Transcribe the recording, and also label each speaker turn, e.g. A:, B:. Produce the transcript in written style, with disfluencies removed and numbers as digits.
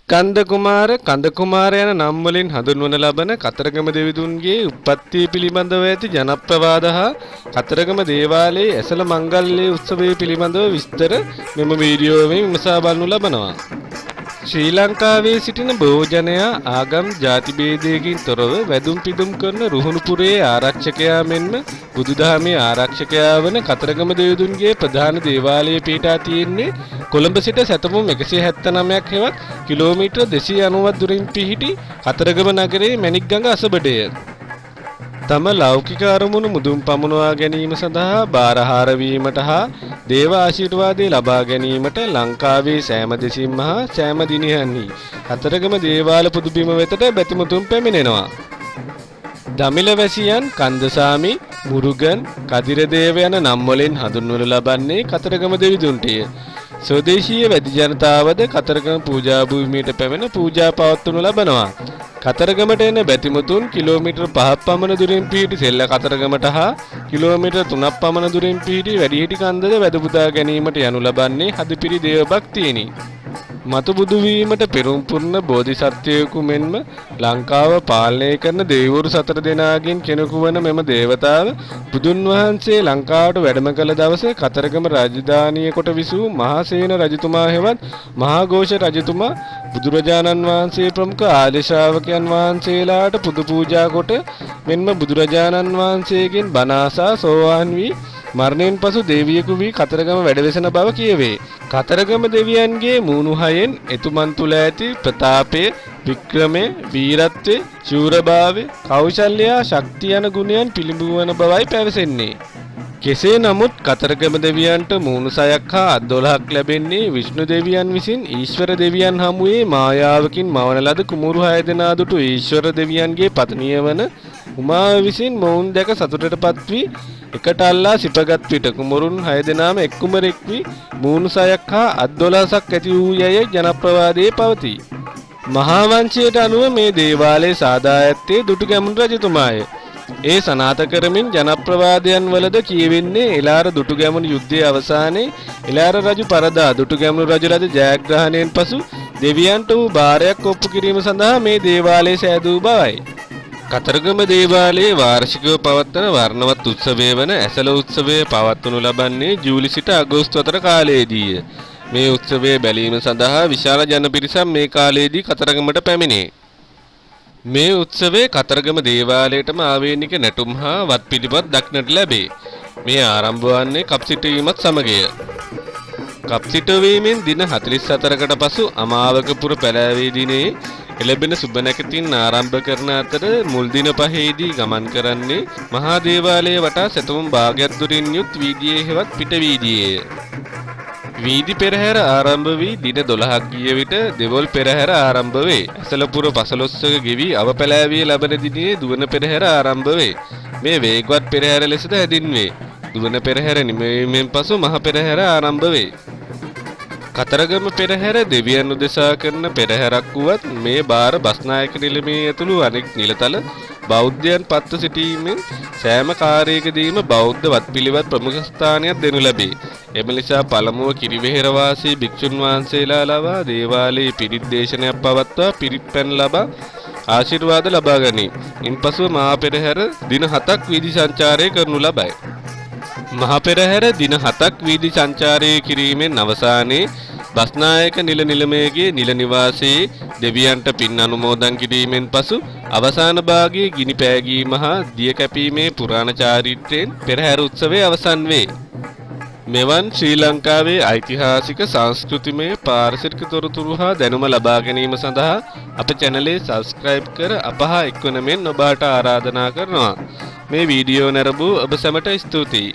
A: කන්ද කුමාර යන නම් වලින් හඳුන්වන ලබන කතරගම දෙවිඳුන්ගේ උප්පත්තිය පිළිබඳව ඇති ජනප්‍රවාද හා කතරගම දේවාලයේ ඇසළ මංගල්‍ය උත්සවය පිළිබඳව විස්තර මෙම වීඩියෝවෙන් විමසා බලනු ලබනවා. ශ්‍රී ලංකාවේ සිටින බොහෝ ජනයා ආගම් ජාති භේදයකින් තොරව වැදුම් පිදුම් කරන රුහුණුපුරේ ආරක්ෂකයා මෙන්ම බුදුදහමේ ආරක්ෂකයා වන කතරගම දෙවිඳුන්ගේ ප්‍රධාන දේවාලයේ පිහිටා තියෙන්නේ කොළඹ සිට සැතපුම් 179ක් හෙවත් කිලෝමීටර් 290ක් දුරින් පිහිටි කතරගම නගරයේ මැණික්ගඟ අසබඩය. තම ලෞකික අරමුණු මුදුන් පමුණවා ගැනීම සඳහා බාරහාර වීමට හා දේව ආශිර්වාදය ලබා ගැනීමට ලංකාවේ සෑම දෙසින්ම හා සෑම දිනයන්හි කතරගම දේවාල පුදුබිම වෙතට බැතිමුතුන් පැමිණෙනවා. දමිළ වැසියන් කන්දසාමි, මුරුගන්, කදිරදේව යන නම් වලින් හඳුන්වනු ලබන්නේ කතරගම දෙවිඳුන්ටය. ස්වදේශීය වැඩි ජනතාවද කතරගම පූජා භූමියට පැමිණ පූජා පවත්වනු ලබනවා. කතරගමට එන බැතිමුතුන් කිලෝමීටර් 5ක් පමණ දුරින් පිහිටි සෙල්ල කතරගමට හා කිලෝමීටර් 3ක් පමණ දුරින් පිහිටි වැඩිහිටි කන්දද වැදපුදා ගැනීමට යනු ලබන්නේ හදිපිරි දේව භක්තියෙනි. මතු බුදු වීමට පෙරම් පුරන බෝධිසත්වයෙකු මෙන්ම ලංකාව පාලනය කරන දෙවිවරු 4 දෙනාගෙන් කෙනෙකු වන මෙම දේවතාව බුදුන් වහන්සේ ලංකාවට වැඩම කළ දවසේ කතරගම රාජධානිය කොට විසූ මහාසේන රජතුමා හෙවත් මහාඝෝෂ රජතුමා බුදුරජාණන් වහන්සේ ප්‍රමුඛ ආර්ය ශ්‍රාවකයන් වහන්සේලාට පුද පූජා කොට මෙන්ම බුදුරජාණන් වහන්සේගෙන් බණ අසා සෝවාන් වී මරණයෙන් පසු දෙවියෙකු වී කතරගම වැඩවෙසෙන බව කියවේ. කතරගම දෙවියන්ගේ මූණු හයෙන් එතුමන් තුල ඇති ප්‍රතාපය, වික්‍රමය, වීරත්වය, ශූරභාවය, කෞශල්‍ය, ශක්තිය යන ගුණයන් පිළිඹු වන බවයි පැවසෙන්නේ. කෙසේ නමුත් කතරගම දෙවියන්ට මූණු 6ක් හා අත් 12ක් ලැබෙන්නේ විෂ්ණු දෙවියන් විසින් ඊශ්වර දෙවියන් හමුවේ මායාවකින් මවන ලද කුමුරු 6 දෙනා දුටු ඊශ්වර දෙවියන්ගේ පත්නිය වන උමාව විසින් මොවුන් දැක සතුටටපත් වී එකට අල්ලා සිපගත් පිට කුමරුන් 6 දෙනාම එක් කුමරෙක් වී මූණු 6ක් හා අත් 12ක් ඇති වූ යයි ජනප්‍රවාදයේ පවතී. මහා වංශයට අනුව මේ දේවාලයේ සාදා ඇත්තේ දුටුගැමුණු රජතුමාය. ඒ සනාථ කරමින් ජනප්‍රවාදයන් වලද කියවෙන්නේ එළාර දුටුගැමුණු යුද්ධයේ අවසානයේ එළාර රජු පරදා දුටුගැමුණු රජු ලද ජයග්‍රහණයෙන් පසු දෙවියන්ට වූ භාරයක් ඔප්පු කිරීම සඳහා මේ දේවාලය සෑදූ බවයි. කතරගම දේවාලයේ වාර්ෂිකව පවත්වන වර්ණවත් උත්සවය වන ඇසළ උත්සවය පවත්වනු ලබන්නේ ජූලි සිට අගෝස්තු අතර කාලයේදීය. මේ උත්සවය බැලීම සඳහා විශාල ජන පිරිසක් මේ කාලයේදී කතරගමට පැමිණේ. මේ උත්සවයේ කතරගම දේවාලයටම ආවේනික නැටුම් හා වත් පිළිපත් දක්නට ලැබේ. මේ ආරම්භ වන්නේ කප් සිටුවීමත් සමගය. කප් සිටුවීමෙන් දින 44කට පසු අමාවක පුර පැලෑවේ දිනේ එළඹෙන සුබ නැකතින් ආරම්භ කරන අතර මුල් දින පහේදී ගමන් කරන්නේ මහා දේවාලයේ වටා සැතපුම් භාගයක් දුරින් යුත් වීදියේ හෙවත් පිට වීදියේය. වීදි පෙරහැර ආරම්භ වී දින 12ක් ගිය විට දෙවොල් පෙරහැර ආරම්භ වේ. ඇසලපුර පසළොස්වක ගෙවි අවපැලෑවිය ලබන දිනේ දුවන පෙරහැර ආරම්භ වේ. මේ වේගවත් පෙරහැර ලෙසද හැදින්වේ. දුවන පෙරහැර නිමවීමෙන් පසු මහ පෙරහැර ආරම්භ වේ. කතරගම පෙරහැර දෙවියන් උදෙසා කරන පෙරහැරක් වුවත් මේ බාර බස්නායක නිලමේ ඇතුළු අනෙක් නිලතල බෞද්ධයන් පත්ව සිටීමෙන් සෑම කාර්යයකදීම බෞද්ධ වත්පිළිවෙත් ප්‍රමුඛ ස්ථානයක් දෙනු ලැබේ. එම නිසා පළමුව කිරිවෙහෙර වාසී භික්ෂුන් වහන්සේලා ලවා දේවාලයේ පිරිත් දේශනයක් පවත්වා පිරිත් පැන් ලබා ආශිර්වාද ලබා ගනී. ඉන්පසුව මහා පෙරහැර දින 7ක් වීදි සංචාරය කරනු ලබයි. මහා පෙරහැර දින 7ක් වීදි සංචාරය කිරීමෙන් අවසානයේ බස්නායක නිල නිලමේගේ නිල නිවාසයේ දෙවියන්ට පින් අනුමෝදන් කිරීමෙන් පසු අවසාන භාගයේ ගිනි පෑගීම හා දිය කැපීමේ පුරාණ චාරිත්‍රයෙන් පෙරහැර උත්සවය අවසන් වේ. මෙවන් ශ්‍රී ලංකාවේ ඓතිහාසික සංස්කෘතිමය පාරිසරික තොරතුරු හා දැනුම ලබා ගැනීම සඳහා අප channel subscribe කර අප හා එක්වන මෙන් ඔබට ආරාධනා කරනවා. මේ වීඩියෝ නැරඹූ ඔබ සැමට ස්තුතියි.